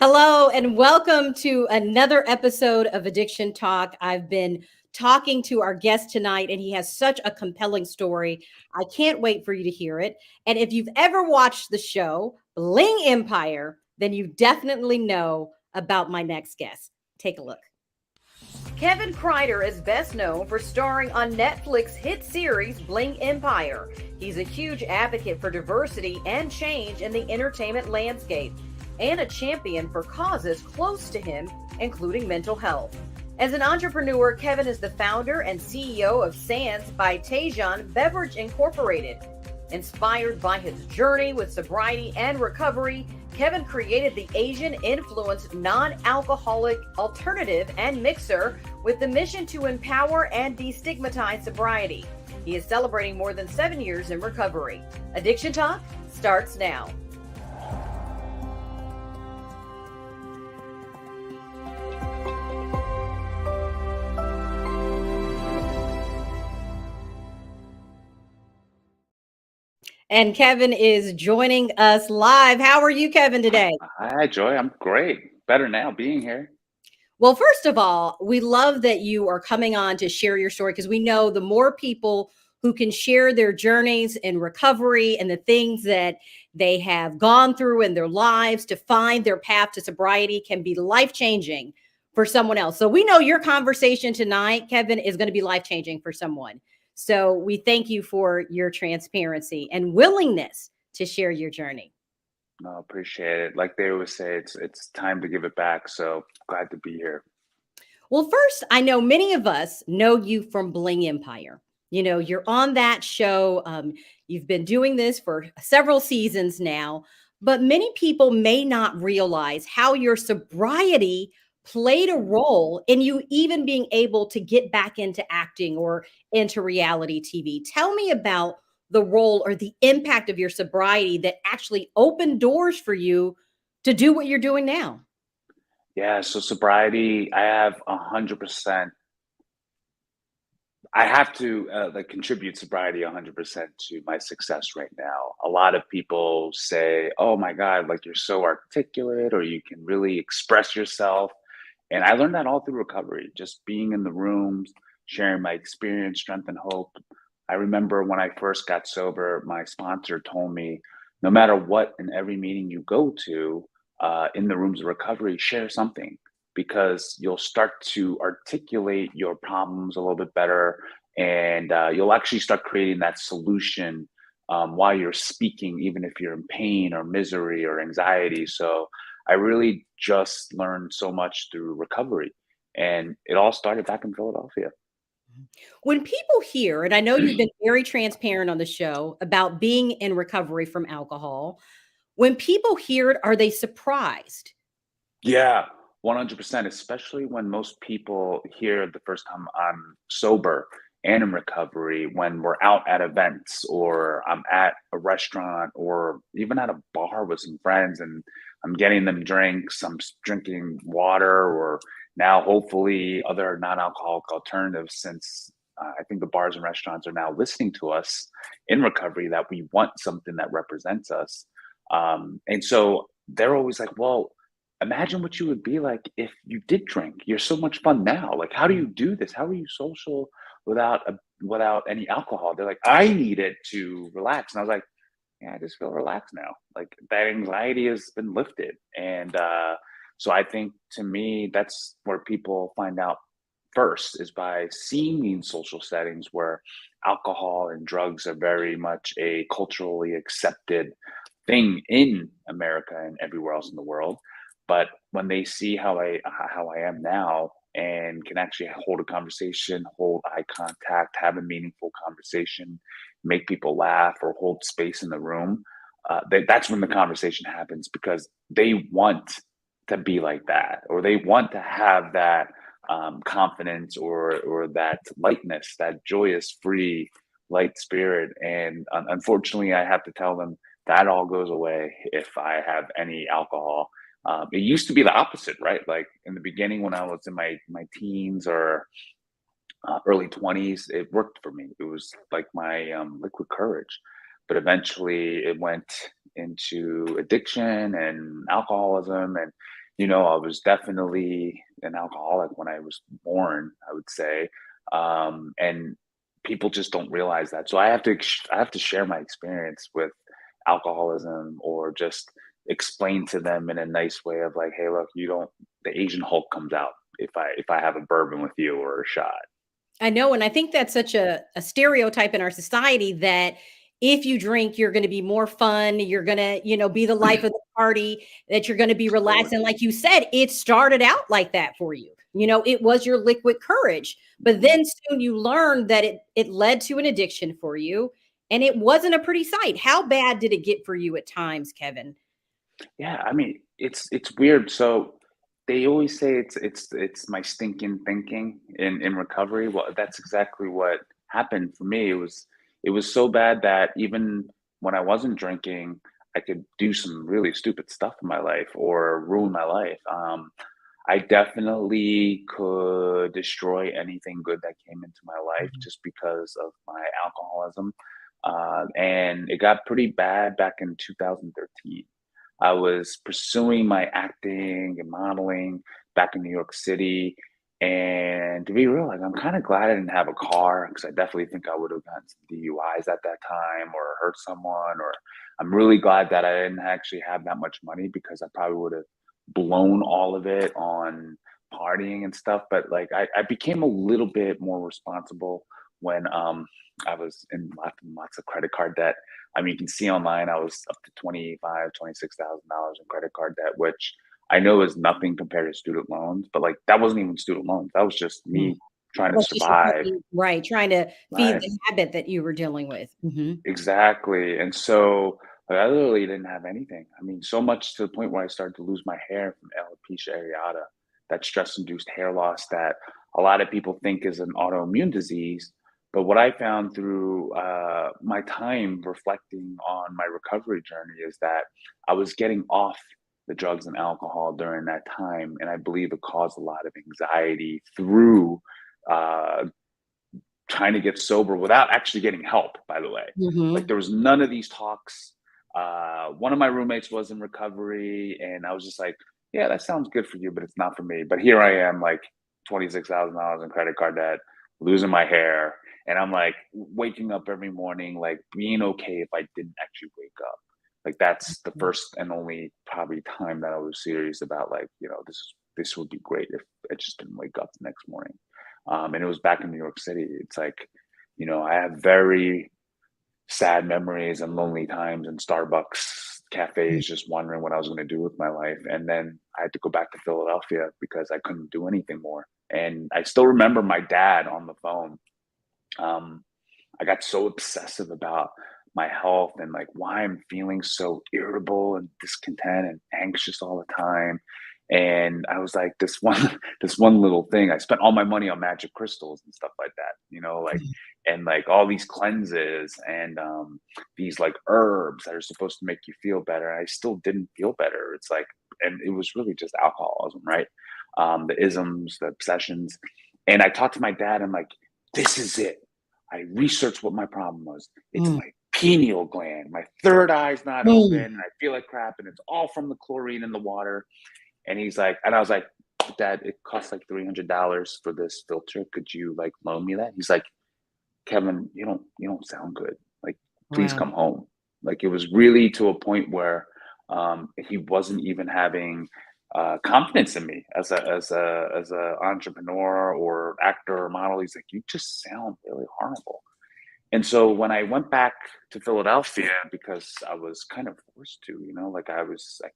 Hello, and welcome to another episode of Addiction Talk. I've been talking to our guest tonight, and he has such a compelling story. I can't wait for you to hear it. And if you've ever watched the show Bling Empire, then you definitely know about my next guest. Take a look. Kevin Kreider is best known for starring on Netflix hit series Bling Empire. He's a huge advocate for diversity and change in the entertainment landscape, and a champion for causes close to him, including mental health. As an entrepreneur, Kevin is the founder and CEO of Sands by Taejin Beverage Incorporated. Inspired by his journey with sobriety and recovery, Kevin created the Asian-influenced non-alcoholic alternative and mixer with the mission to empower and destigmatize sobriety. He is celebrating more than 7 years in recovery. Addiction Talk starts now. And Kevin is joining us live. How are you, Kevin, today? Hi, Joy. I'm great. Better now being here. Well, first of all, we love that you are coming on to share your story, because we know the more people who can share their journeys in recovery and the things that they have gone through in their lives to find their path to sobriety can be life-changing for someone else. So we know your conversation tonight, Kevin, is going to be life-changing for someone. So we thank you for your transparency and willingness to share your journey. No, appreciate it. Like they always say, it's time to give it back. So glad to be here. Well, first, I know many of us know you from Bling Empire. You know, you're on that show. You've been doing this for several seasons now, but many people may not realize how your sobriety played a role in you even being able to get back into acting or into reality TV. Tell me about the role or the impact of your sobriety that actually opened doors for you to do what you're doing now. Yeah. So sobriety, I have 100%. I have to like contribute sobriety 100% to my success right now. A lot of people say, "Oh my God, like you're so articulate, or you can really express yourself." And I learned that all through recovery, just being in the rooms, sharing my experience, strength, and hope. I remember when I first got sober, my sponsor told me, no matter what, in every meeting you go to, in the rooms of recovery, share something because you'll start to articulate your problems a little bit better, and you'll actually start creating that solution while you're speaking, even if you're in pain or misery or anxiety. So I really just learned so much through recovery, and it all started back in Philadelphia. When people hear, and I know you've been very transparent on the show about being in recovery from alcohol, when people hear it, are they surprised? Yeah, 100%, especially when most people hear the first time I'm sober and in recovery, when we're out at events or I'm at a restaurant or even at a bar with some friends and I'm getting them drinks, drinking water or now hopefully other non-alcoholic alternatives since I think the bars and restaurants are now listening to us in recovery that we want something that represents us. And so they're always like, well, imagine what you would be like if you did drink. You're so much fun now. Like, how do you do this? How are you social without any alcohol? They're like, I need it to relax. And I was like, yeah, I just feel relaxed now. Like that anxiety has been lifted. And so I think to me, that's where people find out first is by seeing me in social settings where alcohol and drugs are very much a culturally accepted thing in America and everywhere else in the world. But when they see how I am now and can actually hold a conversation, hold eye contact, have a meaningful conversation, make people laugh or hold space in the room, that's when the conversation happens because they want to be like that or they want to have that confidence or that lightness, that joyous, free, light spirit. And unfortunately, I have to tell them that all goes away if I have any alcohol. It used to be the opposite, right? Like in the beginning, when I was in my teens or early 20s, it worked for me. It was like my liquid courage. But eventually, it went into addiction and alcoholism, and I was definitely an alcoholic when I was born, I would say. And people just don't realize that. So I have to share my experience with alcoholism, or just explain to them in a nice way of like, hey, look, you don't the Asian Hulk comes out if I have a bourbon with you or a shot. I know, and I think that's such a stereotype in our society that if you drink, you're going to be more fun. You're going to, be the life of the party, that you're going to be relaxed. Totally. And like you said, it started out like that for you. It was your liquid courage. But Mhm. then soon you learned that it led to an addiction for you. And it wasn't a pretty sight. How bad did it get for you at times, Kevin? Yeah, I mean, it's weird. So they always say it's my stinking thinking in recovery. Well, that's exactly what happened for me. It was so bad that even when I wasn't drinking, I could do some really stupid stuff in my life or ruin my life. I definitely could destroy anything good that came into my life just because of my alcoholism. And it got pretty bad back in 2013. I was pursuing my acting and modeling back in New York City. And to be real, like, I'm kind of glad I didn't have a car, because I definitely think I would have gotten some DUIs at that time or hurt someone. Or I'm really glad that I didn't actually have that much money, because I probably would have blown all of it on partying and stuff. But like, I became a little bit more responsible when I was in lots of credit card debt. I mean, you can see online I was up to 25, $26,000 in credit card debt, which I know is nothing compared to student loans, but like that wasn't even student loans. That was just Mhm. me trying to That's just your survive. body, right? Trying to feed Right. the habit that you were dealing with. Mhm. Exactly. And so like, I literally didn't have anything. I mean, so much to the point where I started to lose my hair from alopecia areata, that stress induced hair loss that a lot of people think is an autoimmune disease. But what I found through my time reflecting on my recovery journey is that I was getting off the drugs and alcohol during that time. And I believe it caused a lot of anxiety through uh, trying to get sober without actually getting help, by the way. Like, Mhm. there was none of these talks. One of my roommates was in recovery, and I was just like, yeah, that sounds good for you, but it's not for me. But here I am, like $26,000 in credit card debt, losing my hair. And I'm like waking up every morning, like being okay if I didn't actually wake up. Like, that's the first and only probably time that I was serious about, like, this would be great if I just didn't wake up the next morning. And it was back in New York City. It's like, I have very sad memories and lonely times in Starbucks cafes, just wondering what I was going to do with my life. And then I had to go back to Philadelphia because I couldn't do anything more. And I still remember my dad on the phone. Um, I got so obsessive about my health and like why I'm feeling so irritable and discontent and anxious all the time. And I was like, this one, this one little thing. I spent all my money on magic crystals and stuff like that, like, and like all these cleanses and these like herbs that are supposed to make you feel better. I still didn't feel better. It's like, and it was really just alcoholism, right? The isms, the obsessions. And I talked to my dad. I'm like, this is it. I researched what my problem was. It's Mm. my pineal gland. My third eye's not open, Mm. and I feel like crap, and it's all from the chlorine in the water. And I was like, Dad, it costs like $300 for this filter. Could you like loan me that? He's like, Kevin, you don't sound good. Like, please Wow. come home. Like, it was really to a point where he wasn't even having confidence in me as a entrepreneur or actor or model. He's like, you just sound really horrible. And so when I went back to Philadelphia, because I was kind of forced to, like I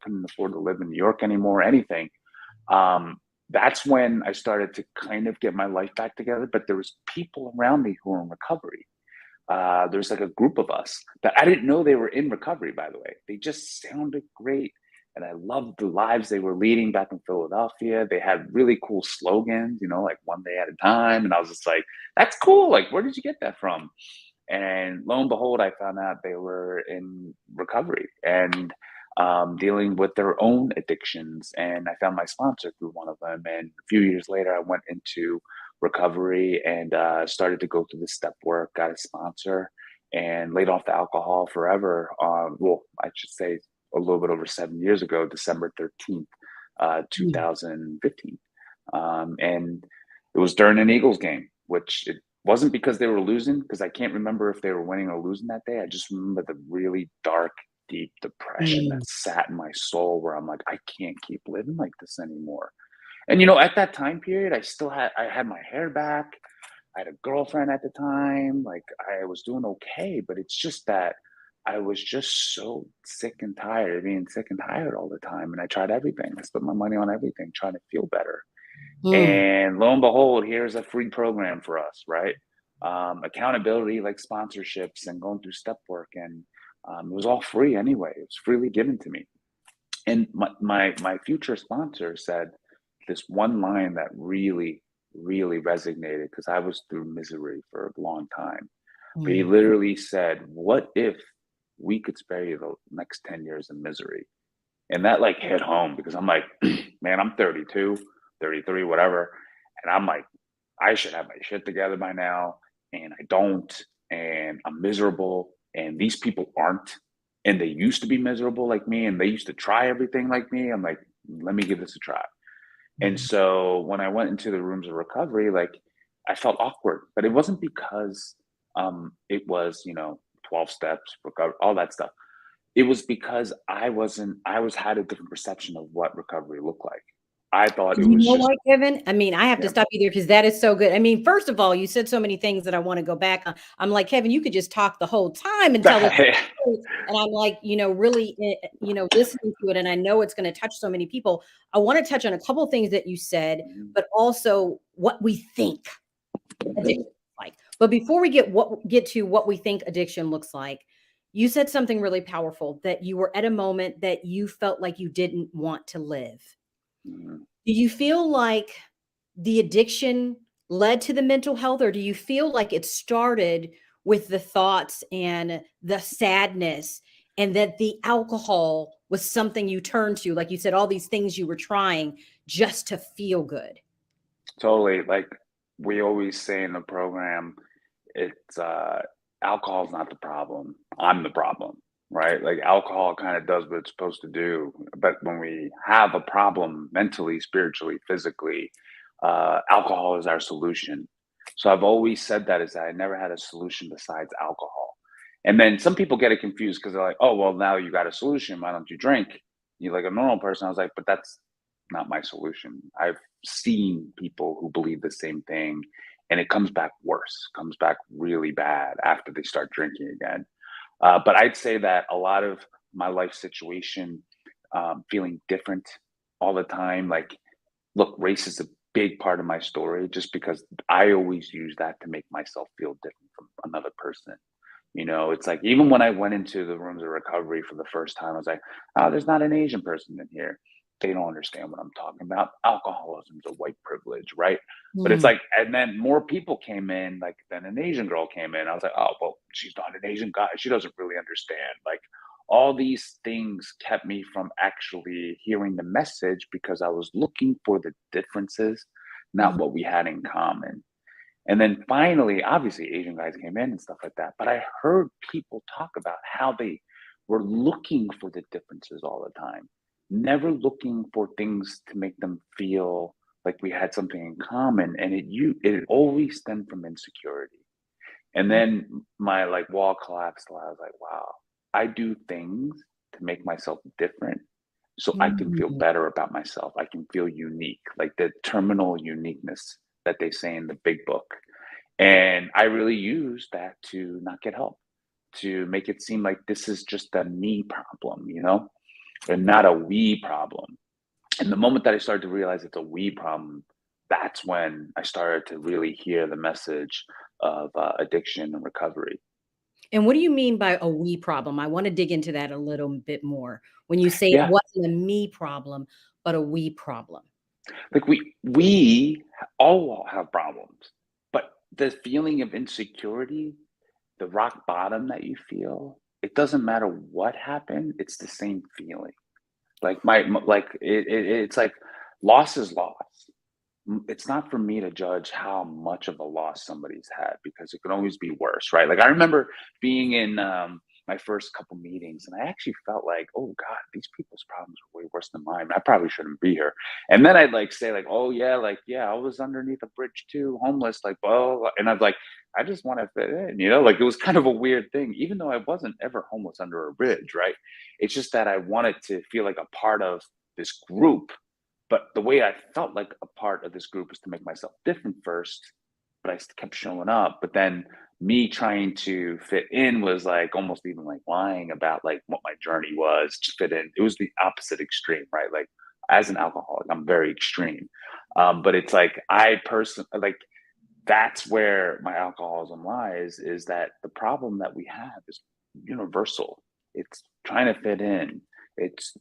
couldn't afford to live in New York anymore, anything. Um, that's when I started to kind of get my life back together. But there was people around me who were in recovery. There's like a group of us that I didn't know they were in recovery, by the way. They just sounded great. And I loved the lives they were leading back in Philadelphia. They had really cool slogans, like one day at a time. And I was just like, that's cool. Like, where did you get that from? And lo and behold, I found out they were in recovery and dealing with their own addictions. And I found my sponsor through one of them. And a few years later, I went into recovery and started to go through the step work, got a sponsor, and laid off the alcohol forever. Well, I should say a little bit over 7 years ago, December 13th. Mm. 2015. And it was during an Eagles game, which it wasn't because they were losing, because I can't remember if they were winning or losing that day. I just remember the really dark, deep depression Mm. that sat in my soul where I'm like, I can't keep living like this anymore. And at that time period, I had my hair back. I had a girlfriend at the time. Like I was doing okay, but it's just that I was just so sick and tired of being sick and tired all the time. And I tried everything. I spent my money on everything, trying to feel better. Mm. And lo and behold, here's a free program for us, right? Accountability, like sponsorships and going through step work. And it was all free anyway. It was freely given to me. And my future sponsor said this one line that really, really resonated because I was through misery for a long time. But he Mm. literally said, "What if we could spare you the next 10 years of misery?" And that like hit home because I'm like, man, I'm 32, 33, whatever. And I'm like, I should have my shit together by now. And I don't. And I'm miserable. And these people aren't. And they used to be miserable like me. And they used to try everything like me. I'm like, let me give this a try. And Mm. so when I went into the rooms of recovery, like I felt awkward, but it wasn't because it was, 12 steps, recover, all that stuff. It was because I was had a different perception of what recovery looked like. I thought it You was know just what, Kevin? I mean, I have to yeah. stop you there because that is so good. I mean, first of all, you said so many things that I want to go back on. I'm like, Kevin, you could just talk the whole time and tell us. And I'm like, really, listening to it. And I know it's going to touch so many people. I want to touch on a couple of things that you said, Mhm, but also what we think addiction mhm. looks like. But before we get to what we think addiction looks like, you said something really powerful that you were at a moment that you felt like you didn't want to live. Mhm. Do you feel like the addiction led to the mental health, or do you feel like it started with the thoughts and the sadness, and that the alcohol was something you turned to? Like you said, all these things you were trying just to feel good. Totally. Like we always say in the program, it's alcohol's not the problem. I'm the problem, right? Like alcohol kind of does what it's supposed to do. But when we have a problem mentally, spiritually, physically, alcohol is our solution. So I've always said that is that I never had a solution besides alcohol. And then some people get it confused because they're like, oh, well, now you got a solution. Why don't you drink? You're like a normal person. I was like, but that's not my solution. I've seen people who believe the same thing and it comes back worse, comes back really bad after they start drinking again. But I'd say that a lot of my life situation, feeling different all the time, like, look, race is a big part of my story just because I always use that to make myself feel different from another person. It's like even when I went into the rooms of recovery for the first time, I was like, oh, there's not an Asian person in here. They don't understand what I'm talking about. Alcoholism is a white privilege, right? But it's Mm. like, and then more people came in, like then an Asian girl came in. I was like, oh, well, she's not an Asian guy. She doesn't really understand. Like all these things kept me from actually hearing the message because I was looking for the differences, not Mm. what we had in common. And then finally, obviously, Asian guys came in and stuff like that. But I heard people talk about how they were looking for the differences all the time, never looking for things to make them feel like we had something in common. And it always stemmed from insecurity. And Mm. then my like wall collapsed. I was like, wow, I do things to make myself different so I can feel Mm. better about myself. I can feel unique, like the terminal uniqueness that they say in the big book. And I really use that to not get help, to make it seem like this is just a me problem, and not a we problem. And the moment that I started to realize it's a we problem, that's when I started to really hear the message of addiction and recovery. And what do you mean by a we problem? I want to dig into that a little bit more. When you say it Yeah, wasn't a me problem, but a we problem. like we all have problems, but the feeling of insecurity, the rock bottom that you feel, it doesn't matter what happened, it's the same feeling. Like like it's like loss is loss. It's not for me to judge how much of a loss somebody's had because it can always be worse, right? Like I remember being in my first couple meetings, and I actually felt like, oh God, these people's problems are way worse than mine. I probably shouldn't be here. And then I'd like say like, oh yeah, like yeah, I was underneath a bridge too, homeless, like blah. And I'd like, I just want to fit in, like it was kind of a weird thing, even though I wasn't ever homeless under a bridge, right? It's just that I wanted to feel like a part of this group. But the way I felt like a part of this group is to make myself different first, but I kept showing up. But then me trying to fit in was like almost even like lying about like what my journey was to fit in. It was the opposite extreme, right? Like as an alcoholic, I'm very extreme. But it's like I personally like that's where my alcoholism lies, is that the problem that we have is universal. It's trying to fit in.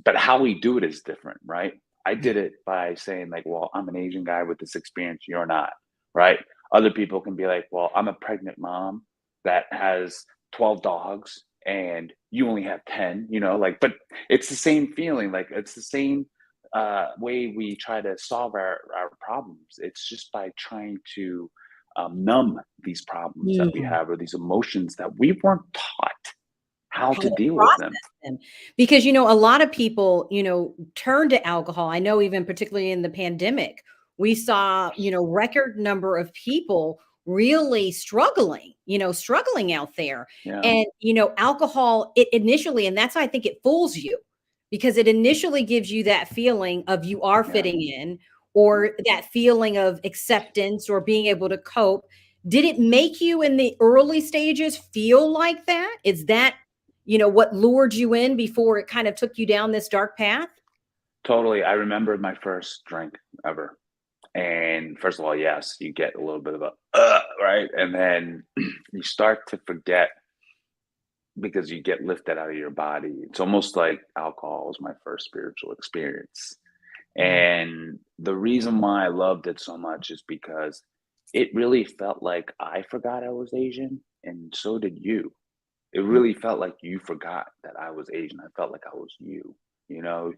But how we do it is different, right? I did it by saying like, well, I'm an Asian guy with this experience, you're not, right? Other people can be like, well, I'm a pregnant mom that has 12 dogs and you only have 10, like, but it's the same feeling. Like it's the same way we try to solve our problems. It's just by trying to numb these problems that we Mm. have or these emotions that we weren't taught how How to to deal with them. process them. Because, a lot of people, turn to alcohol. I know even particularly in the pandemic, we saw, record number of people really struggling out there. Yeah, And, alcohol, it initially, and that's why I think it fools you because it initially gives you that feeling of you are yeah. fitting in or that feeling of acceptance or being able to cope. Did it make you in the early stages feel like that? Is that what lured you in before it kind of took you down this dark path? Totally. I remember my first drink ever. And first of all, yes, you get a little bit of a right? And then you start to forget because you get lifted out of your body. It's almost like alcohol was my first spiritual experience. Mm, And the reason why I loved it so much is because it really felt like I forgot I was Asian, and so did you. It mm, really felt like you forgot that I was Asian. I felt like I was you. You know,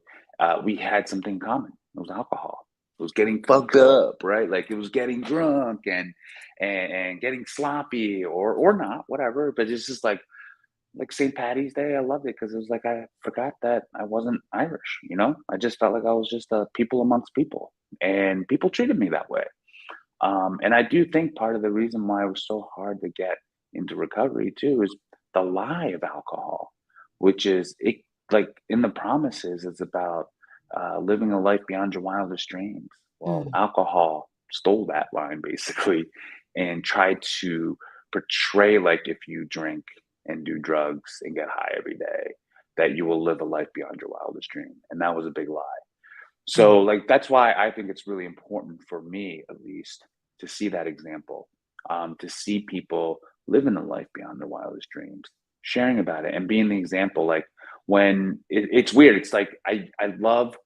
we had something in common. It was alcohol. It was getting fucked up, right? Like it was getting drunk and getting sloppy or not, whatever. But it's just like St. Patty's Day. I loved it because it was like I forgot that I wasn't Irish. I just felt like I was just a people amongst people, and people treated me that way. And I do think part of the reason why it was so hard to get into recovery too is the lie of alcohol, which is it like in the promises, it's about living a life beyond your wildest dreams. Well, mm. alcohol stole that line basically and tried to portray like if you drink and do drugs and get high every day, that you will live a life beyond your wildest dream. And that was a big lie. Mm. So, like, that's why I think it's really important for me, at least, to see that example, to see people living a life beyond their wildest dreams, sharing about it, and being the example. Like, when it's weird, it's like I love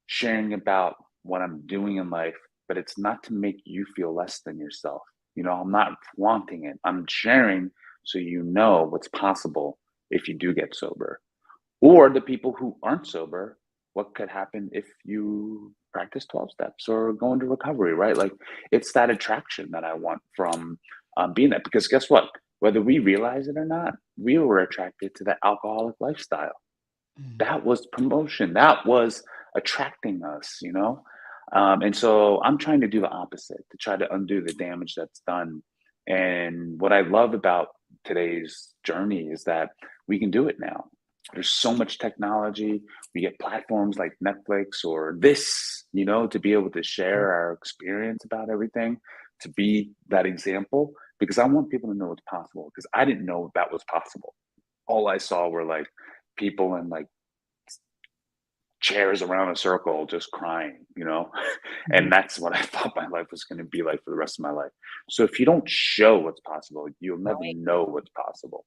sharing about what I'm doing in life, but it's not to make you feel less than yourself. I'm not flaunting it. I'm sharing so you know what's possible if you do get sober, or the people who aren't sober, what could happen if you practice 12 steps or go into recovery, right? Like it's that attraction that I want from being that. Because guess what? Whether we realize it or not, we were attracted to the alcoholic lifestyle. Mm. That was promotion. That was attracting us. And so I'm trying to do the opposite to try to undo the damage that's done. And what I love about today's journey is that we can do it now. There's so much technology. We get platforms like Netflix or this, to be able to share our experience about everything, to be that example, because I want people to know it's possible, because I didn't know that was possible. All I saw were like people in like chairs around a circle just crying. And Mhm. that's what I thought my life was going to be like for the rest of my life. So if you don't show what's possible, you'll never Right. know what's possible.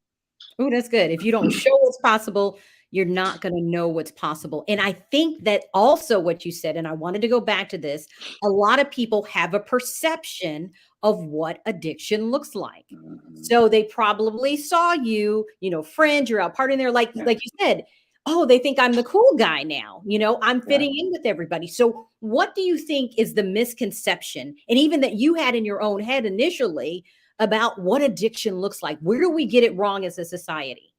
Oh, that's good. If you don't show what's possible, you're not going to know what's possible. And I think that also what you said, and I wanted to go back to this, a lot of people have a perception of what addiction looks like. Mhm. So they probably saw you, friends, you're out partying there, like Yeah, like you said, oh, they think I'm the cool guy now. I'm yeah. fitting in with everybody. So what do you think is the misconception, and even that you had in your own head initially, about what addiction looks like? Where do we get it wrong as a society?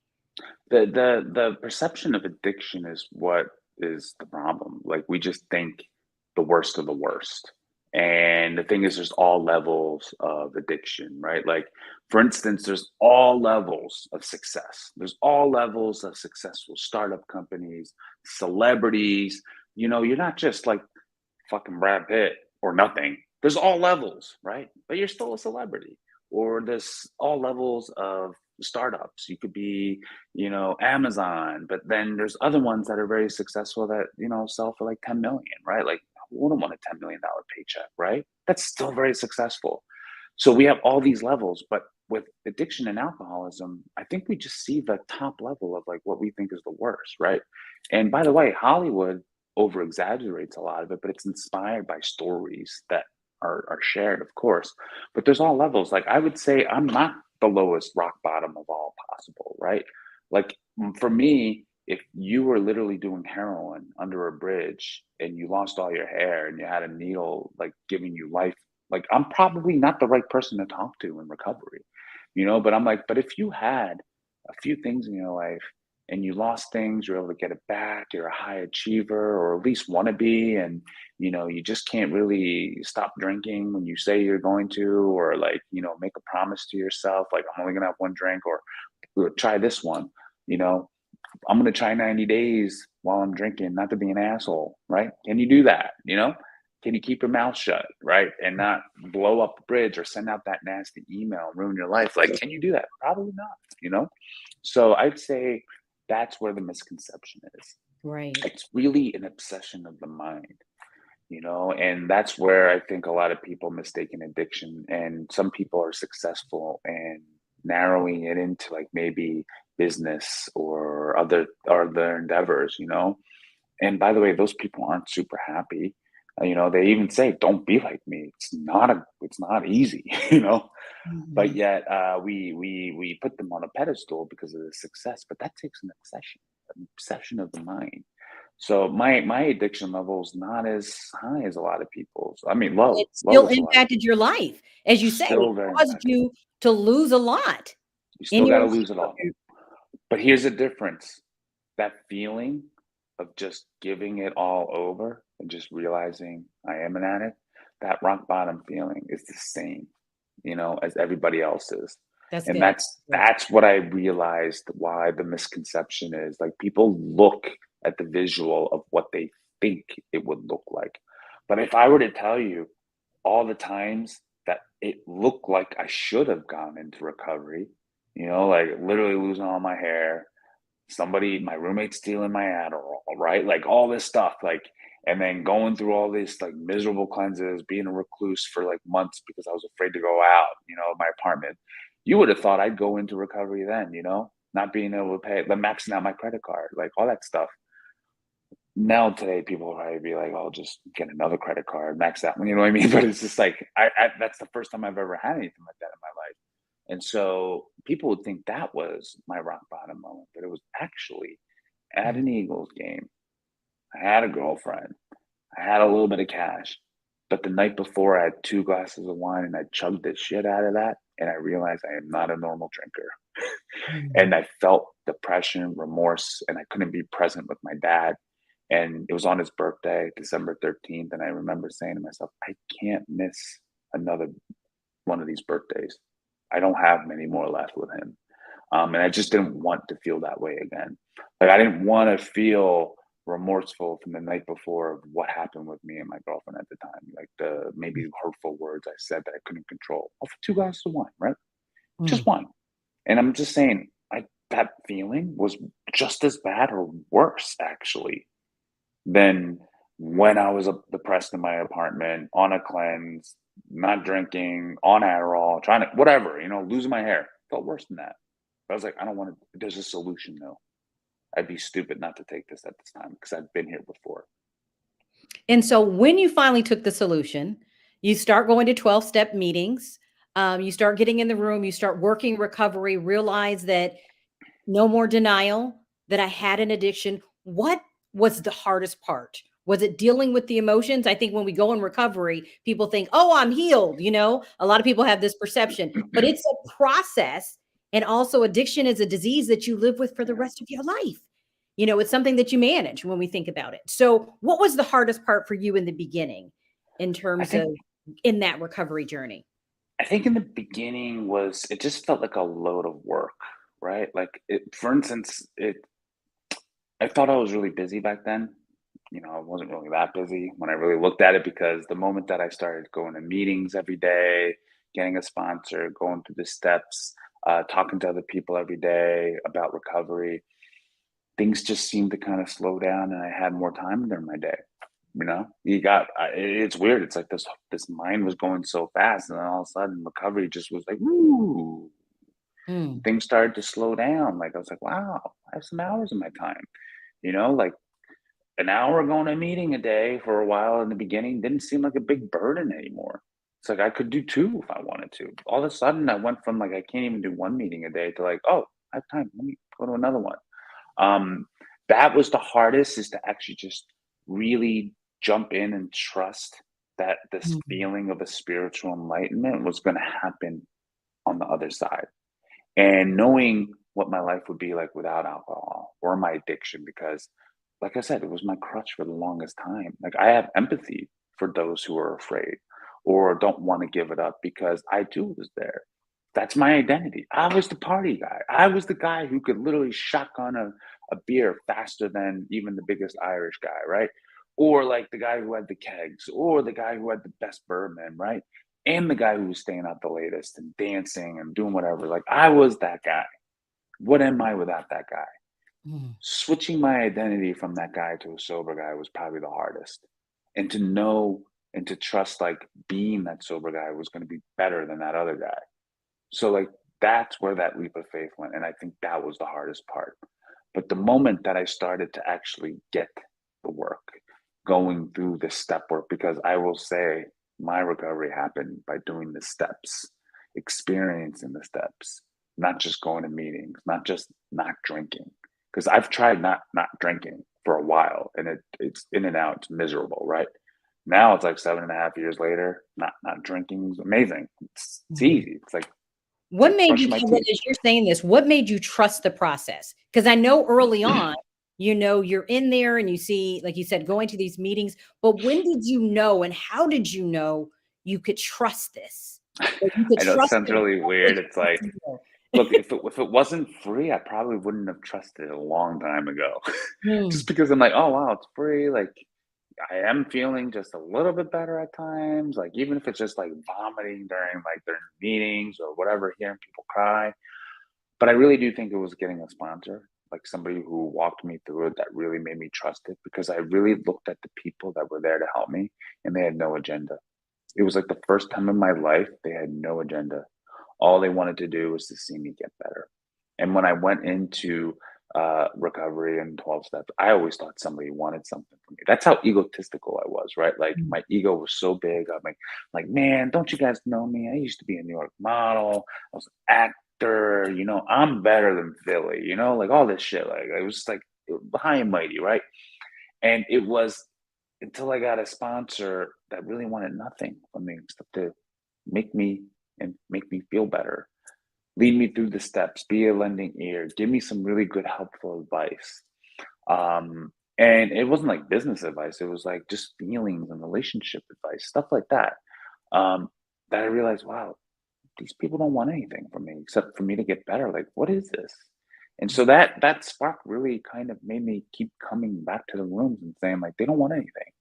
The perception of addiction is what is the problem. Like we just think the worst of the worst. And the thing is there's all levels of addiction, right? Like for instance, there's all levels of success. There's all levels of successful startup companies, celebrities. You're not just like fucking Brad Pitt or nothing. There's all levels, right? But you're still a celebrity. Or there's all levels of startups. You could be, Amazon, but then there's other ones that are very successful that, sell for like 10 million, right? Like who wouldn't want a $10 million paycheck, right? That's still very successful. So we have all these levels, but with addiction and alcoholism, I think we just see the top level of like what we think is the worst, right? And by the way, Hollywood over exaggerates a lot of it, but it's inspired by stories that are shared, of course. But there's all levels. Like I would say I'm not the lowest rock bottom of all possible, right? Like for me, if you were literally doing heroin under a bridge and you lost all your hair and you had a needle like giving you life, like I'm probably not the right person to talk to in recovery, but I'm like, but if you had a few things in your life and you lost things, you're able to get it back, you're a high achiever or at least want to be, and you just can't really stop drinking when you say you're going to, or like, make a promise to yourself, like I'm only gonna have one drink, or try this one, you know, I'm gonna try 90 days while I'm drinking, not to be an asshole, right? Can you do that? Can you keep your mouth shut, right? And not blow up the bridge or send out that nasty email and ruin your life? Like, can you do that? Probably not. So I'd say that's where the misconception is. Right. It's really an obsession of the mind, and that's where I think a lot of people mistake an addiction. And some people are successful in narrowing it into like maybe business or other endeavors. And by the way, those people aren't super happy. They even say, "Don't be like me." It's not easy, But Mhm. yet, we put them on a pedestal because of the success. But that takes an obsession of the mind. So my addiction level is not as high as a lot of people's. I mean, But low, it low still as a lot of impacted your people's. life. As you say, it Still very caused impacted. you to lose a lot You in still got your to life. lose it all. But here's the difference: that feeling of just giving it all over and just realizing I am an addict. That rock bottom feeling is the same, as everybody else's. That's And good. that's what I realized why the misconception is like people look at the visual of what they think it would look like. But if I were to tell you all the times that it looked like I should have gone into recovery, like literally losing all my hair, my roommate stealing my Adderall, right? Like all this stuff, like, and then going through all these like miserable cleanses, being a recluse for like months because I was afraid to go out, my apartment. You would have thought I'd go into recovery then, not being able to pay, but maxing out my credit card, like all that stuff. Now today, people will probably be like, "Oh, just get another credit card, max that one." You know what I mean? But it's just like that's the first time I've ever had anything like that in my life. And so people would think that was my rock bottom moment, but it was actually at Mhm. an Eagles game. I had a girlfriend. I had a little bit of cash. But the night before, I had 2 glasses of wine and I chugged the shit out of that. And I realized I am not a normal drinker. And Mhm. I felt depression, remorse, and I couldn't be present with my dad. And it was on his birthday, December 13th. And I remember saying to myself, I can't miss another one of these birthdays. I don't have many more left with him. And I just didn't want to feel that way again. Like I didn't want to feel remorseful from the night before of what happened with me and my girlfriend at the time. Like the maybe hurtful words I said that I couldn't control. Oh, for 2 glasses of wine, right? Just Mhm. one. And I'm just saying, that feeling was just as bad or worse actually than when I was depressed in my apartment on a cleanse, not drinking, on Adderall, trying to whatever, losing my hair. Felt worse than that. But I was like, I don't want to. There's a solution though. I'd be stupid not to take this at this time because I've been here before. And so when you finally took the solution, you start going to 12-step meetings. You start getting in the room, you start working recovery, realize that no more denial that I had an addiction. What was the hardest part? Was it dealing with the emotions? I think when we go in recovery, people think, oh, I'm healed. A lot of people have this perception, but it's a process. And also, addiction is a disease that you live with for the Yeah. rest of your life. It's something that you manage when we think about it. So, what was the hardest part for you in the beginning in I terms of think in that recovery journey? I think in the beginning was it just felt like a load of work, right? Like for instance, I thought I was really busy back then. I wasn't really that busy when I really looked at it because the moment that I started going to meetings every day, getting a sponsor, going through the steps, talking to other people every day about recovery, things just seemed to kind of slow down and I had more time during my day. It's weird. It's like this mind was going so fast, and then all of a sudden, recovery just was like, woo. Mm, Things started to slow down. Like I was like, wow, I have some hours in my time. Like an hour going to a meeting a day for a while in the beginning didn't seem like a big burden anymore. It's like I could do two if I wanted to. All of a sudden, I went from like I can't even do one meeting a day to like, oh, I have time. Let me go to another one. Um, that was the hardest, is to actually just really jump in and trust that this mm, feeling of a spiritual enlightenment was going to happen on the other side. And knowing what my life would be like without alcohol or my addiction, because, like I said, it was my crutch for the longest time. Like, I have empathy for those who are afraid or don't want to give it up, because I too was there. That's my identity. I was the party guy. I was the guy who could literally shotgun a beer faster than even the biggest Irish guy, right? Or like the guy who had the kegs, or the guy who had the best bourbon, right? And the guy who was staying out the latest and dancing and doing whatever. Like, I was that guy. What am I without that guy? mm, Switching my identity from that guy to a sober guy was probably the hardest. And to know and to trust, like, being that sober guy was going to be better than that other guy. So, like, that's where that leap of faith went. And I think that was the hardest part. But the moment that I started to actually get the work, going through the step work, because I will say my recovery happened by doing the steps, experiencing the steps, not just going to meetings, not just not drinking. Because I've tried not drinking for a while, and it's in and out, it's miserable, right? Now it's like 7.5 years later, not drinking is amazing. It's mm. easy. It's like What made brushing you my so teeth. as you're saying this, what made you trust the process? Because I know early on, you're in there and you see, like you said, going to these meetings, but when did you know and how did you know you could trust this? That you could I know it trust sounds the really weird. It's like, people? look, if it wasn't free, I probably wouldn't have trusted it a long time ago. Mm, Just because I'm like, oh wow, it's free. Like, I am feeling just a little bit better at times. Like, even if it's just like vomiting during meetings or whatever, hearing people cry. But I really do think it was getting a sponsor, like somebody who walked me through it, that really made me trust it, because I really looked at the people that were there to help me, and they had no agenda. It was like the first time in my life they had no agenda. All they wanted to do was to see me get better. And when I went into recovery and 12 steps, I always thought somebody wanted something from me. That's how egotistical I was, right? Like, mm, my ego was so big. I'm like, man, don't you guys know me? I used to be a New York model. I was an actor. I'm better than Philly. Like all this shit. Like, it was just like high and mighty, right? And it was until I got a sponsor that really wanted nothing from me except to make me feel better, lead me through the steps, be a lending ear, give me some really good, helpful advice. And it wasn't like business advice, it was like just feelings and relationship advice, stuff like that. That I realized, wow, these people don't want anything from me except for me to get better. Like, what is this? And so that spark really kind of made me keep coming back to the rooms and saying, like, they don't want anything.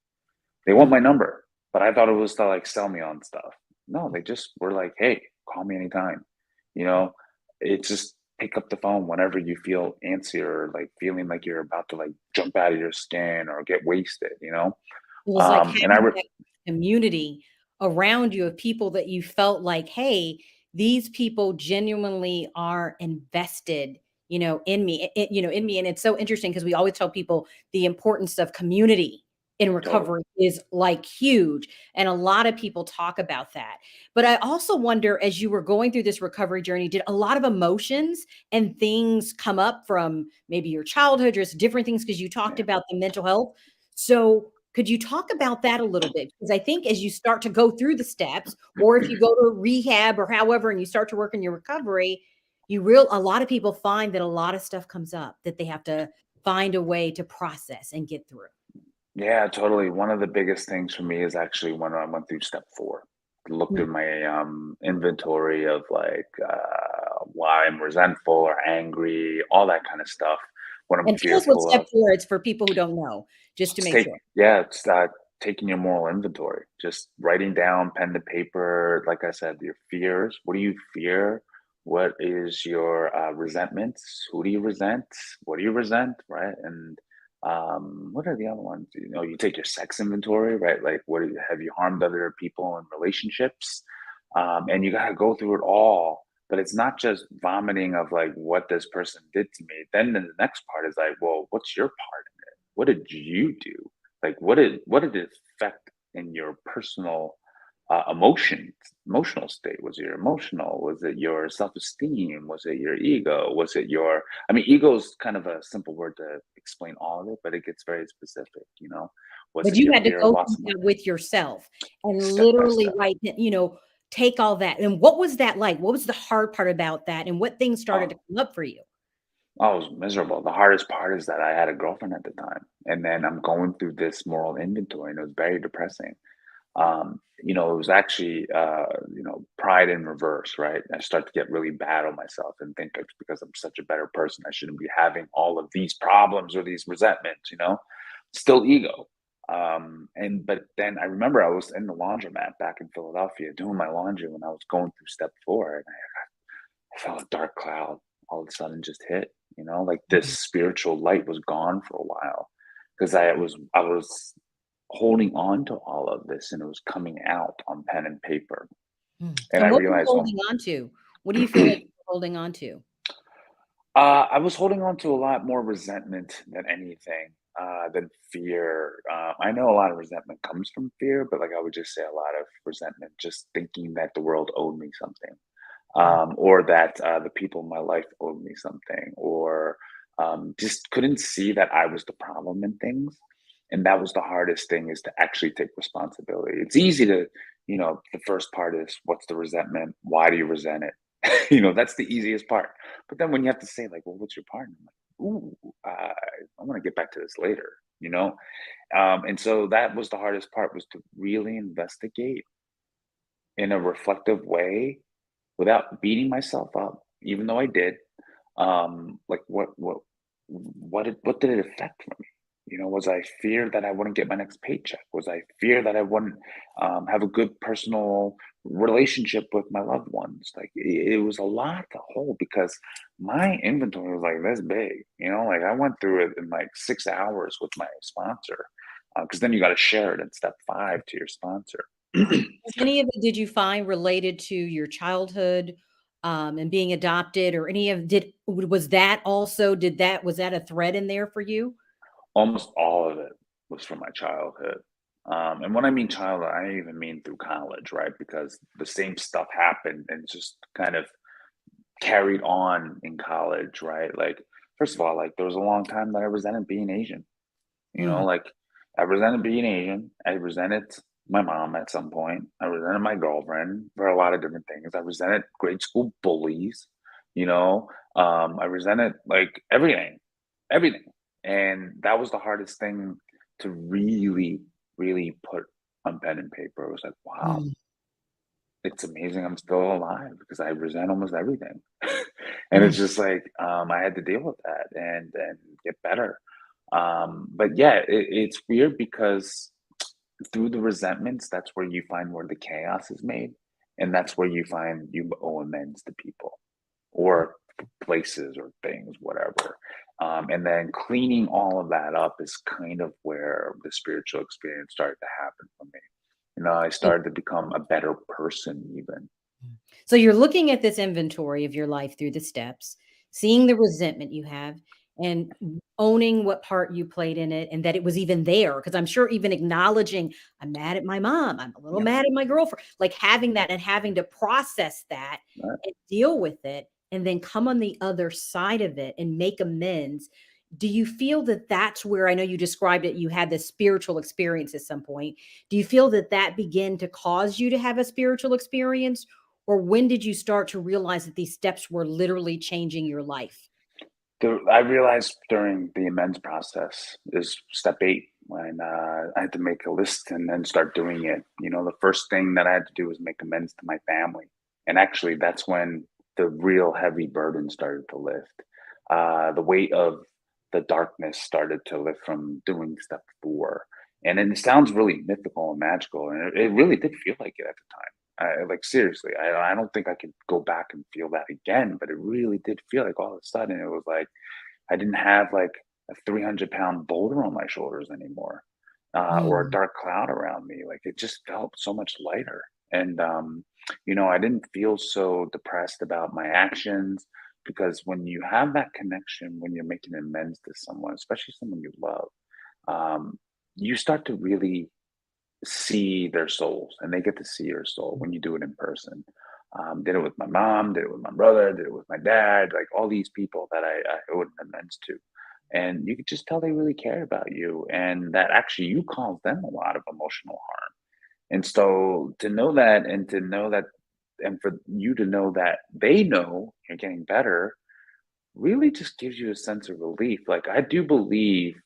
They want mm. my number, but I thought it was to like sell me on stuff. No, they just were like, hey, call me anytime. You know, it's just pick up the phone whenever you feel antsy or like feeling like you're about to like jump out of your skin or get wasted. It was like And having that community around you of people that you felt like, hey, these people genuinely are invested, in me, in me. And it's so interesting because we always tell people the importance of community in totally. recovery is like huge. And a lot of people talk about that. But I also wonder, as you were going through this recovery journey, did a lot of emotions and things come up from maybe your childhood, just different things? Because you talked Yeah. about the mental health. So could you talk about that a little bit? Because I think as you start to go through the steps, or if you go to rehab or however, and you start to work in your recovery, a lot of people find that a lot of stuff comes up that they have to find a way to process and get through. Yeah, totally. One of the biggest things for me is actually when I went through step 4. Looked Mm. at my inventory of like why I'm resentful or angry, all that kind of stuff. What I'm And tell us what fearful step of. 4 is for people who don't know, just to It's make take sure. yeah, it's taking your moral inventory, just writing down pen to paper, like I said, your fears. What do you fear? What is your resentments? Who do you resent? What do you resent? Right? And what are the other ones? You know, you take your sex inventory, right? Like, have you harmed other people in relationships? And you got to go through it all. But it's not just vomiting of like what this person did to me. Then the next part is like, well, what's your part? What did you do? Like, what did it affect in your personal emotional state? Was it your emotional? Was it your self-esteem? Was it your ego? Was it your? I mean, ego is kind of a simple word to explain all of it, but it gets very specific. You know, was But it you your had to fear of go loss through of money? that with yourself and Step by literally step. take all that. And what was that like? What was the hard part about that? And what things started to Oh, come up for you? I was miserable. The hardest part is that I had a girlfriend at the time, and then I'm going through this moral inventory, and it was very depressing. It was actually, pride in reverse, right? I start to get really bad on myself and think it's because I'm such a better person. I shouldn't be having all of these problems or these resentments, still ego. But then I remember I was in the laundromat back in Philadelphia doing my laundry when I was going through step 4, and I felt a dark cloud all of a sudden just hit, like this Mhm. spiritual light was gone for a while because I was holding on to all of this and it was coming out on pen and paper. Mm. And I And what were you realized, oh, holding on to? What do you feel like you're holding on to? I was holding on to a lot more resentment than anything, than fear. I know a lot of resentment comes from fear, but like I would just say a lot of resentment, just thinking that the world owed me something, Mm. or that the people in my life owed me something, or just couldn't see that I was the problem in things. And that was the hardest thing is to actually take responsibility. It's easy to, the first part is what's the resentment? Why do you resent it? That's the easiest part. But then when you have to say like, well, what's your part? I'm like, ooh, I want to get back to this later, you know? And so that was the hardest part was to really investigate in a reflective way without beating myself up, even though I did. Like what did it affect for me? Was I fear that I wouldn't get my next paycheck? Was I fear that I wouldn't have a good personal relationship with my loved ones? Like it was a lot to hold because my inventory was like this big. Like I went through it in like 6 hours with my sponsor, because then you got to share it in step 5 to your sponsor. Was any of it did you find related to your childhood, and being adopted or any of did was that also did that was that a thread in there for you? Almost all of it was from my childhood. And when I mean childhood, I even mean through college, right? Because the same stuff happened and just kind of carried on in college, right? Like, first of all, like there was a long time that I resented being Asian. Mm. Like I resented being Asian. I resented my mom at some point. I resented my girlfriend for a lot of different things. I resented grade school bullies, you know. I resented like everything, everything. And that was the hardest thing to really, really put on pen and paper. It was like, wow, Mm. it's amazing I'm still alive because I resent almost everything. And Mm. it's just like I had to deal with that and get better. But yeah, it's weird because through the resentments, that's where you find where the chaos is made, and that's where you find you owe amends to people or places or things, whatever. And then cleaning all of that up is kind of where the spiritual experience started to happen for me. I started to become a better person, even. So you're looking at this inventory of your life through the steps, seeing the resentment you have, and owning what part you played in it and that it was even there. Because I'm sure even acknowledging, I'm mad at my mom, I'm a little Yep. mad at my girlfriend, like having that and having to process that Right. and deal with it and then come on the other side of it and make amends. Do you feel that that's where I know you described it, you had this spiritual experience at some point. Do you feel that that began to cause you to have a spiritual experience? Or when did you start to realize that these steps were literally changing your life? I realized during the amends process is step 8 when I had to make a list and then start doing it. The first thing that I had to do was make amends to my family. And actually, that's when the real heavy burden started to lift. The weight of the darkness started to lift from doing step 4. And then it sounds really mythical and magical. And it really did feel like it at the time. Like seriously, I don't think I could go back and feel that again, but it really did feel like all of a sudden it was like I didn't have like a 300-pound boulder on my shoulders anymore, or a Mm, dark cloud around me. Like it just felt so much lighter. And, I didn't feel so depressed about my actions because when you have that connection, when you're making amends to someone, especially someone you love, um, you start to really see their souls and they get to see your soul when you do it in person. Did it with my mom, did it with my brother, did it with my dad, like all these people that I owed an amends to. And you could just tell they really care about you and that actually you caused them a lot of emotional harm. And so to know that and to know that, and for you to know that they know you're getting better really just gives you a sense of relief. Like I do believe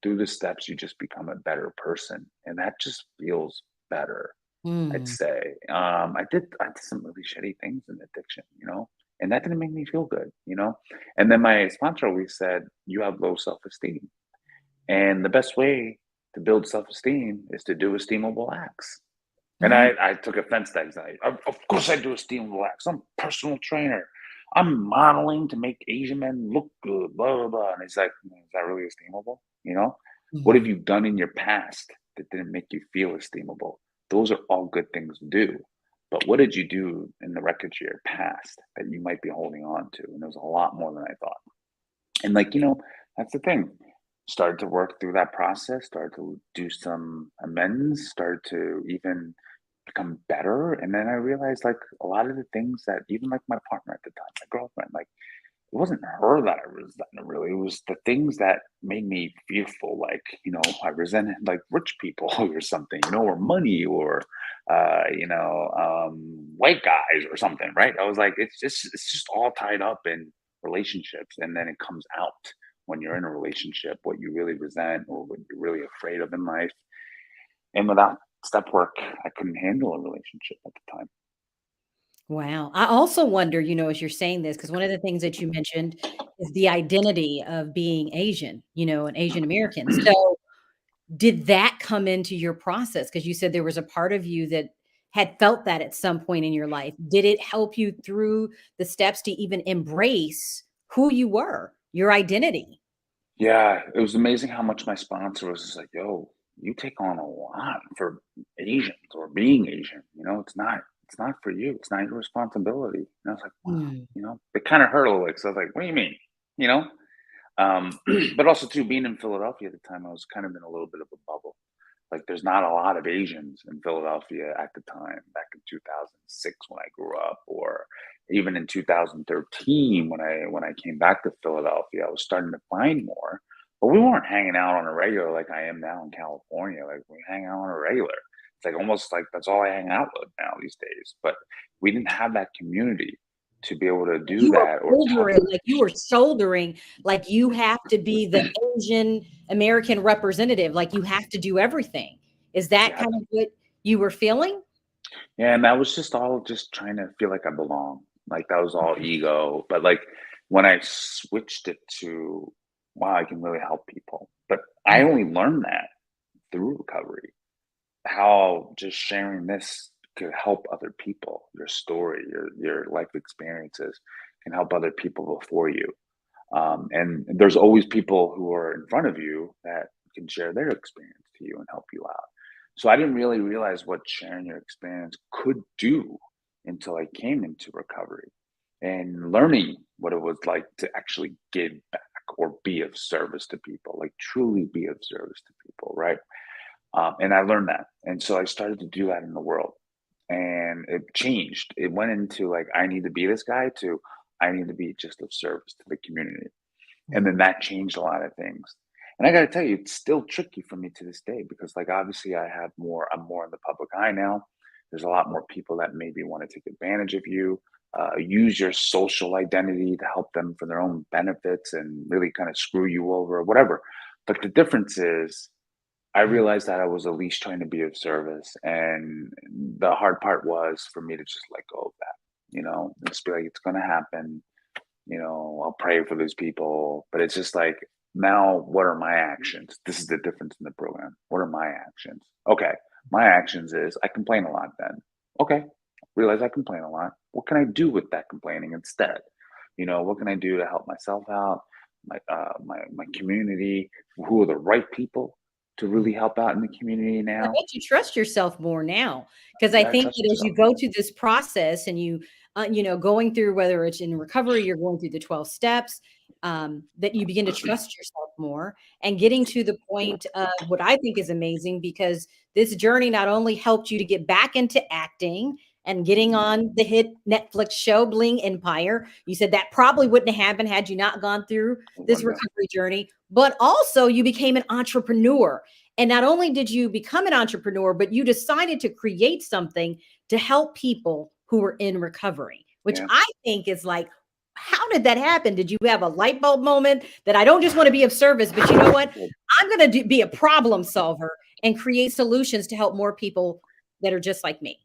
through the steps you just become a better person and that just feels better, I'd mm. say. I did some really shitty things in addiction, and that didn't make me feel good. And then my sponsor always said, "You have low self-esteem, and the best way to build self-esteem is to do esteemable acts." And Mhm. I took offense to that. He's like, Of course I do esteemable acts. I'm a personal trainer. I'm modeling to make Asian men look good, blah, blah, blah." And he's like, "Is that really esteemable? What have Mhm. you done in your past that didn't make you feel esteemable? Those are all good things to do. But what did you do in the wreckage of your past that you might be holding on to?" And there's a lot more than I thought. And that's the thing. Started to work through that process, started to do some amends, started to even become better. And then I realized like a lot of the things that even like my partner at the time, my girlfriend, like it wasn't her that I resented really. It was the things that made me fearful, like, I resented like rich people or something, or money or white guys or something, right? I was like, it's just all tied up in relationships. And then it comes out when you're in a relationship, what you really resent or what you're really afraid of in life. And without step work, I couldn't handle a relationship at the time. Wow. I also wonder, as you're saying this, because one of the things that you mentioned is the identity of being Asian, and Asian American. So, did that come into your process? Because you said there was a part of you that had felt that at some point in your life. Did it help you through the steps to even embrace who you were, your identity? Yeah, it was amazing how much my sponsor was just like, "Yo, you take on a lot for Asians or being Asian. It's not for you. It's not your responsibility." And I was like, "Wow." Mm. It kind of hurt a little bit. So I was like, "What do you mean?" You know. But also too, being in Philadelphia at the time, I was kind of in a little bit of a bubble. Like, there's not a lot of Asians in Philadelphia at the time, back in 2006 when I grew up, or even in 2013 when I came back to Philadelphia. I was starting to find more, but we weren't hanging out on a regular like I am now in California. Like we hang out on a regular. It's like almost like that's all I hang out with now these days. But we didn't have that community to be able to do You were that or talk. shouldering, like you were shouldering, like you have to be the Asian American representative, like you have to do everything. Is that Yeah, kind of what you were feeling? yeah, and that was just all just trying to feel like I belong. Like that was all ego. But like when I switched it to, wow, I can really help people. But I Mm. only learned that through recovery. How just sharing this could help other people. Your story, your life experiences can help other people before you. And there's always people who are in front of you that can share their experience to you and help you out. So I didn't really realize what sharing your experience could do until I came into recovery and learning what it was like to actually give back or be of service to people, like truly be of service to people, right? And I learned that. And so I started to do that in the world. And it changed. It went into like, I need to be this guy to I need to be just of service to the community. And then that changed a lot of things. And I got to tell you, it's still tricky for me to this day because, like, obviously, I'm more in the public eye now. There's a lot more people that maybe want to take advantage of you, use your social identity to help them for their own benefits and really kind of screw you over or whatever. But the difference is, I Mm. realized that I was at least trying to be of service. And the hard part was for me to just let go of that, just be like, it's going to happen. I'll pray for those people. But it's just like, now what are my actions? This is the difference in the program. What are my actions? Okay. My actions is I complain a lot then. Okay. Realize I complain a lot. What can I do with that complaining instead? What can I do to help myself out, my community? Who are the right people to really help out in the community I now? bet you trust yourself more now, because You I gotta think trust that as you yourself. go through this process and going through, whether it's in recovery, you're going through the 12 steps, that you begin to trust yourself more and getting to the point of what I think is amazing, because this journey not only helped you to get back into acting and getting Mhm. on the hit Netflix show Bling Empire. You said that probably wouldn't have happened had you not gone through this Wonder. recovery journey, but also you became an entrepreneur. And not only did you become an entrepreneur, but you decided to create something to help people who were in recovery, which Yeah. I think is like, how did that happen? Did you have a light bulb moment that I don't just want to be of service, but you know what? I'm going to be a problem solver and create solutions to help more people that are just like me.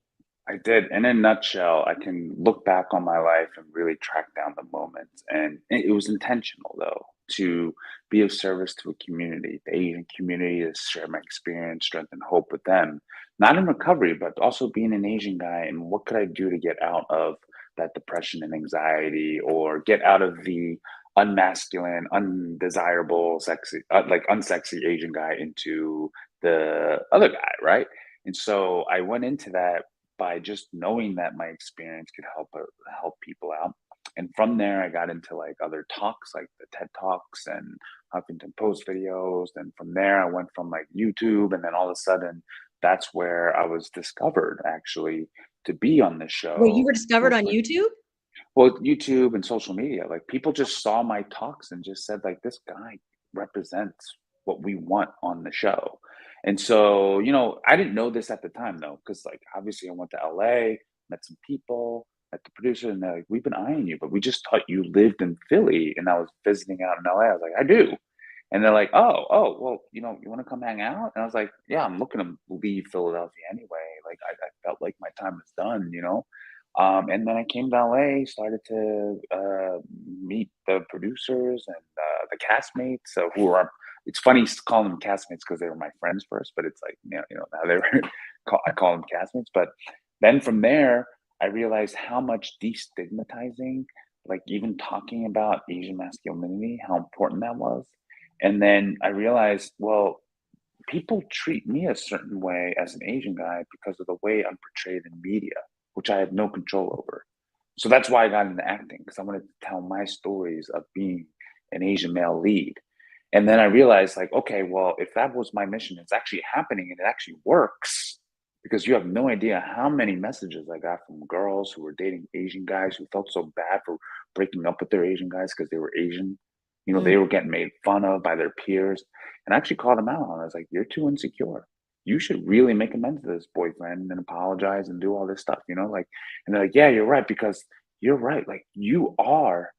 I did. In a nutshell, I can look back on my life and really track down the moments. And it was intentional, though, to be of service to a community, the Asian community, to share my experience, strength, and hope with them. Not in recovery, but also being an Asian guy. And what could I do to get out of that depression and anxiety, or get out of the unmasculine, undesirable, sexy, like unsexy Asian guy into the other guy, right? And so I went into that by just knowing that my experience could help people out. And from there, I got into like other talks, like the TED Talks and Huffington Post videos. And from there, I went from like YouTube, and then all of a sudden, that's where I was discovered actually to be on the Well, you show. were discovered on YouTube? Well, YouTube and social media, like people just saw my talks and just said, like, this guy represents what we want on the show. And so, I didn't know this at the time though, because like obviously I went to LA, met some people, met the producer, and they're like, we've been eyeing you, but we just thought you lived in Philly. And I was visiting out in LA. I was like, I do. And they're like, well, you want to come hang out? And I was like, yeah, I'm looking to leave Philadelphia anyway. Like, I felt like my time was done. And then I came to LA, started to meet the producers and the castmates who are. It's funny calling them castmates because they were my friends first, but it's like now they were. I call them castmates, but then from there, I realized how much destigmatizing, like even talking about Asian masculinity, how important that was. And then I realized, well, people treat me a certain way as an Asian guy because of the way I'm portrayed in media, which I have no control over. So that's why I got into acting, because I wanted to tell my stories of being an Asian male lead. And then I realized, like, okay, well, if that was my mission, it's actually happening and it actually works, because you have no idea how many messages I got from girls who were dating Asian guys who felt so bad for breaking up with their Asian guys because they were Asian. They Mm. were getting made fun of by their peers. And I actually called them out on it. I was like, you're too insecure. You should really make amends to this boyfriend and apologize and do all this stuff. Like, and they're like, yeah, you're right, because you're right. Like, you are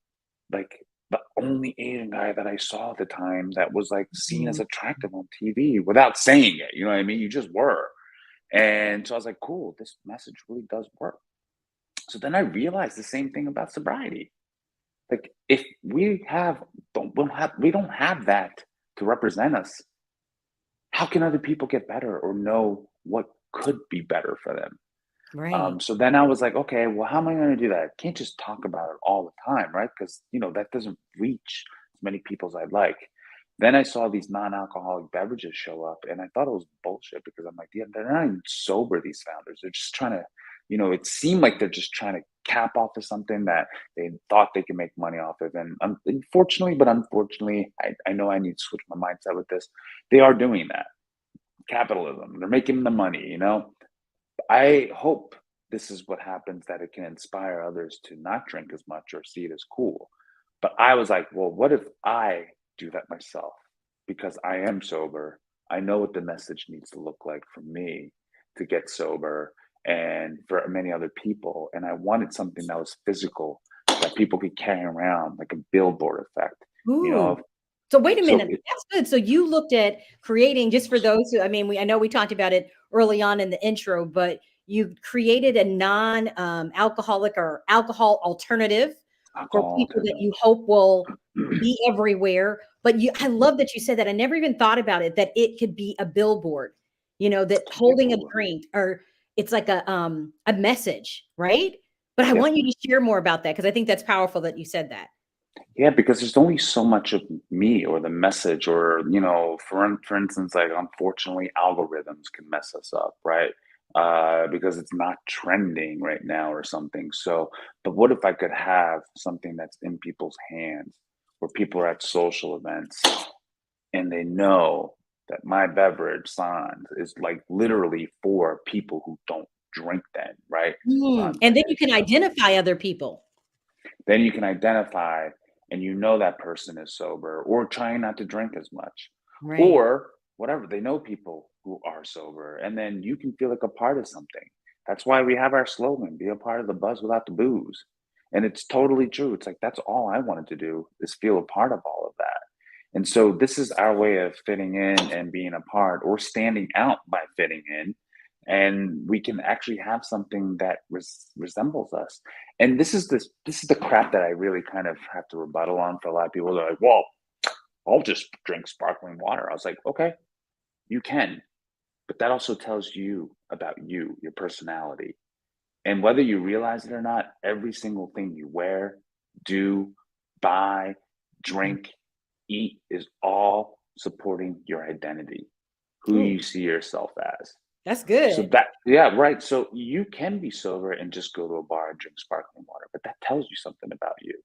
like the only Asian guy that I saw at the time that was like seen as Mm. attractive on TV without saying it. You know what I mean? You just were. And so I was like, cool, this message really does work. So then I realized the same thing about sobriety. Like, if we don't have that to represent us, how can other people get better or know what could be better for them? Right. So then I was like, okay, well, how am I going to do that? I can't just talk about it all the time, right? Because that doesn't reach as many people as I'd like. Then I saw these non-alcoholic beverages show up, and I thought it was bullshit, because I'm like, yeah, they're not even sober. These founders, they're just trying to, it seemed like they're just trying to cap off of something that they thought they could make money off of. And unfortunately, I know I need to switch my mindset with this. They are doing that. Capitalism. They're making the money. I hope this is what happens, that it can inspire others to not drink as much or see it as cool. But I was like, well, what if I do that myself? Because I am sober. I know what the message needs to look like for me to get sober. and for many other people. And I wanted something that was physical that people could carry around, like a billboard effect, you Ooh. know. So wait a So minute. That's good. So you looked at creating, just for those who, I mean, I know we talked about it early on in the intro, but you created a non alcoholic or alcohol alternative for alcohol people that alternative. you hope will be everywhere. But I love that you said that. I never even thought about it, that it could be a billboard, that holding a drink, or it's like a message, right? But I Yep. want you to share more about that, because I think that's powerful that you said that. Yeah, because there's only so much of me or the message, or for instance, like unfortunately, algorithms can mess us up, right? Because it's not trending right now or something. So, but what if I could have something that's in people's hands, where people are at social events and they know that my beverage signs is like literally for people who don't drink, then, right? Signs And like then you this. can identify other people. Then you can identify, and that person is sober or trying not to drink as much, Right. or whatever. They know people who are sober, and then you can feel like a part of something. That's why we have our slogan, be a part of the buzz without the booze. And it's totally true. It's like that's all I wanted to do, is feel a part of all of that. And so this is our way of fitting in and being a part, or standing out by fitting in. And we can actually have something that resembles us. And this is the crap that I really kind of have to rebuttal on for a lot of people. They're like, well, I'll just drink sparkling water. I was like, okay, you can, but that also tells you about you, your personality. And whether you realize it or not, every single thing you wear, do, buy, Mhm. drink, eat is all supporting your identity, who Ooh, you see yourself as. that's So good. that, yeah, right. So you can be sober and just go to a bar and drink sparkling water, but that tells you something about you.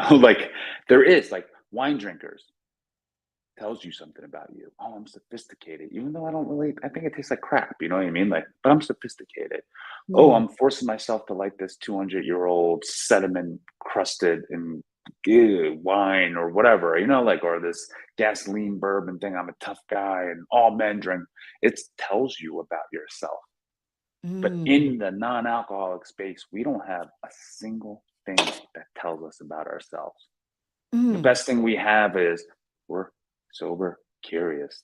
Like there is like wine drinkers, tells you something about you. Oh, I'm sophisticated, even though I think it tastes like crap. You know what I mean? Like, but I'm sophisticated. Oh, Mm. I'm forcing myself to like this 200-year-old sediment crusted and ew, wine or whatever, like, or this gasoline bourbon thing. I'm a tough guy and all men drink. It tells you about yourself. But Mm. in the non-alcoholic space, we don't have a single thing that tells us about ourselves. The Mm. best thing we have is we're sober, curious.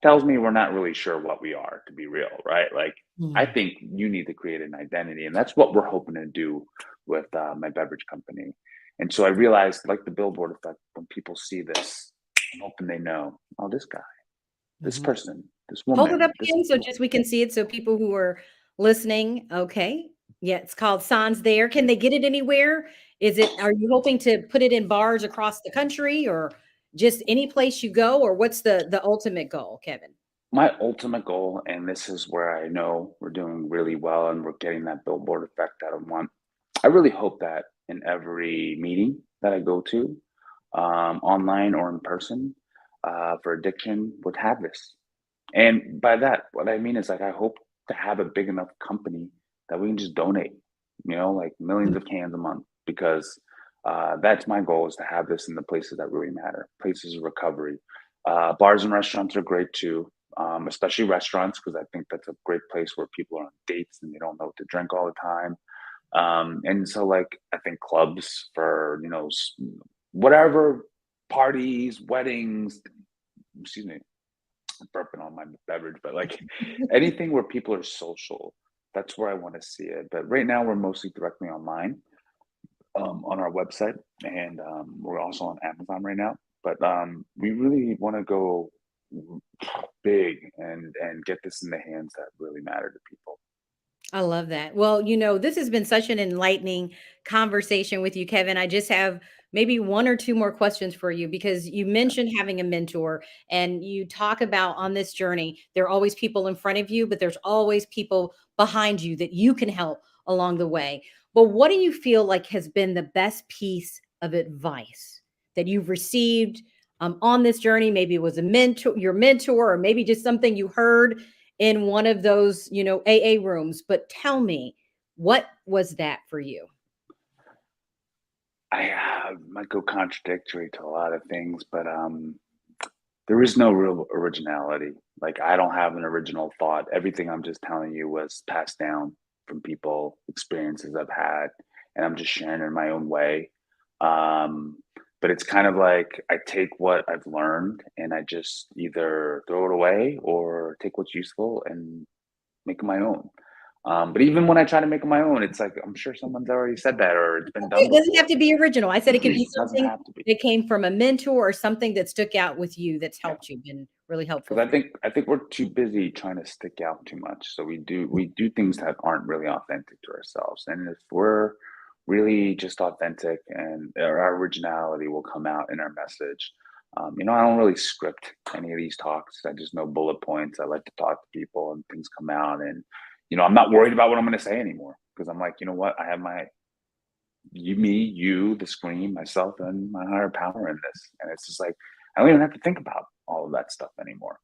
Tells me we're not really sure what we are, to be real, right? Like, I Mm. think you need to create an identity, and that's what we're hoping to do with my beverage company. And so I realized, like the billboard effect, when people see this, I'm hoping they know, oh, this guy, this Mhm. person, this Hold it woman, up this. again so just we can see it, so people who are listening, okay. Yeah, it's called Sans There. Can they get it anywhere? Are you hoping to put it in bars across the country, or just any place you go, or what's the ultimate goal, Kevin? My ultimate goal, and this is where I know we're doing really well and we're getting that billboard effect that I want. I really hope that in every meeting that I go to, online or in person, for addiction, would have this. And by that, what I mean is, like, I hope to have a big enough company that we can just donate, like millions of cans a month, because that's my goal, is to have this in the places that really matter, places of recovery. Bars and restaurants are great too, especially restaurants, because I think that's a great place where people are on dates and they don't know what to drink all the time. And so, like, I think clubs for, whatever, parties, weddings, excuse me, burping on my beverage, but like anything where people are social, that's where I want to see it. But right now, we're mostly directly online, on our website, and we're also on Amazon right now. But we really want to go big and get this in the hands that really matter to people. I love that. Well, this has been such an enlightening conversation with you, Kevin. I just have maybe one or two more questions for you, because you mentioned having a mentor, and you talk about on this journey, there are always people in front of you, but there's always people behind you that you can help along the way. But what do you feel like has been the best piece of advice that you've received on this journey? Maybe it was your mentor, or maybe just something you heard in one of those, AA rooms. But tell me, what was that for you? I might go contradictory to a lot of things, but There is no real originality. Like, I don't have an original thought. Everything I'm just telling you was passed down from people, experiences I've had, and I'm just sharing in my own way. Um, but it's kind of like I take what I've learned and I just either throw it away or take what's useful and make it my own. But even when I try to make it my own, it's like I'm sure someone's already said that or it's been done It doesn't have before. to be original. I said it could be It doesn't something have to be. that came from a mentor or something that stuck out with you that's Yeah. helped you, been really helpful Because I for you. think I think we're too busy trying to stick out too much. So we do things that aren't really authentic to ourselves. And if we're really just authentic and our originality will come out in our message. I don't really script any of these talks. I just know bullet points. I like to talk to people and things come out. And I'm not worried about what I'm going to say anymore because I'm like, you know what? I have my you, the screen, myself, and my higher power in this. And it's just like I don't even have to think about all of that stuff anymore.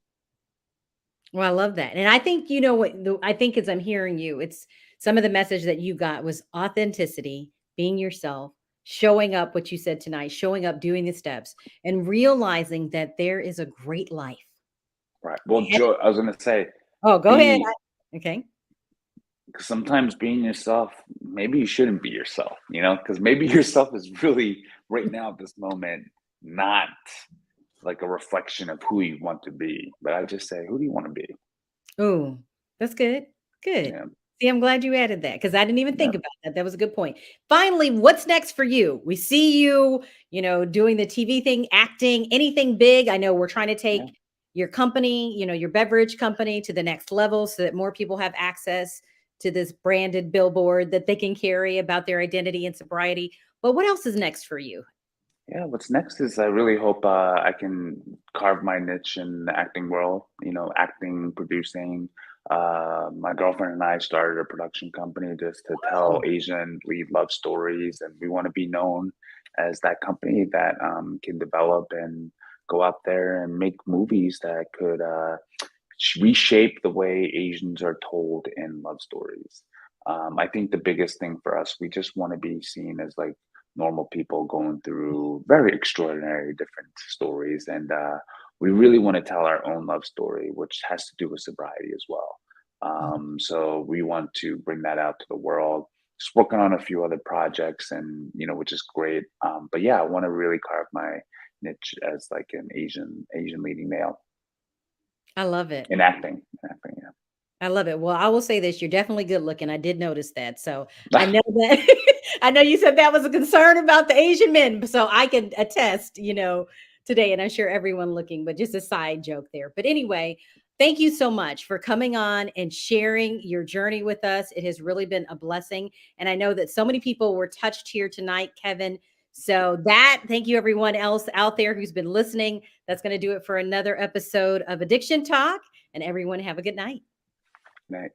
Well, I love that. And I think you know what I think as I'm hearing you, it's some of the message that you got was authenticity, being yourself, showing up what you said tonight, showing up, doing the steps, and realizing that there is a great life. Right. Well, And- Joe, I was gonna say, oh, go ahead. be Okay. because sometimes being yourself, maybe you shouldn't be yourself, because maybe yourself is really right now at this moment not like a reflection of who you want to be. But I just say, who do you want to be? Oh, that's good. Good. Yeah, See, I'm glad you added that because I didn't even yeah, think about that. That was a good point. Finally, what's next for you? We see you, doing the TV thing, acting, anything big. I know we're trying to yeah. take your company, your beverage company to the next level so that more people have access to this branded billboard that they can carry about their identity and sobriety. But what else is next for you? Yeah, what's next is I really hope I can carve my niche in the acting world, acting, producing. My girlfriend and I started a production company just to tell Oh, Asian lead love stories, and we want to be known as that company that can develop and go out there and make movies that could reshape the way Asians are told in love stories. I think the biggest thing for us, we just want to be seen as like normal people going through very extraordinary different stories. And we really want to tell our own love story, which has to do with sobriety as well. So we want to bring that out to the world. Just working on a few other projects and, which is great. But yeah, I want to really carve my niche as like an Asian leading male I love it. in acting, yeah. I love it. Well, I will say this, you're definitely good looking. I did notice that. So I know that I know you said that was a concern about the Asian men. So I can attest, today, and I'm sure everyone looking, but just a side joke there. But anyway, thank you so much for coming on and sharing your journey with us. It has really been a blessing. And I know that so many people were touched here tonight, Kevin. So thank you everyone else out there who's been listening. That's going to do it for another episode of Addiction Talk. And everyone have a good night. Night.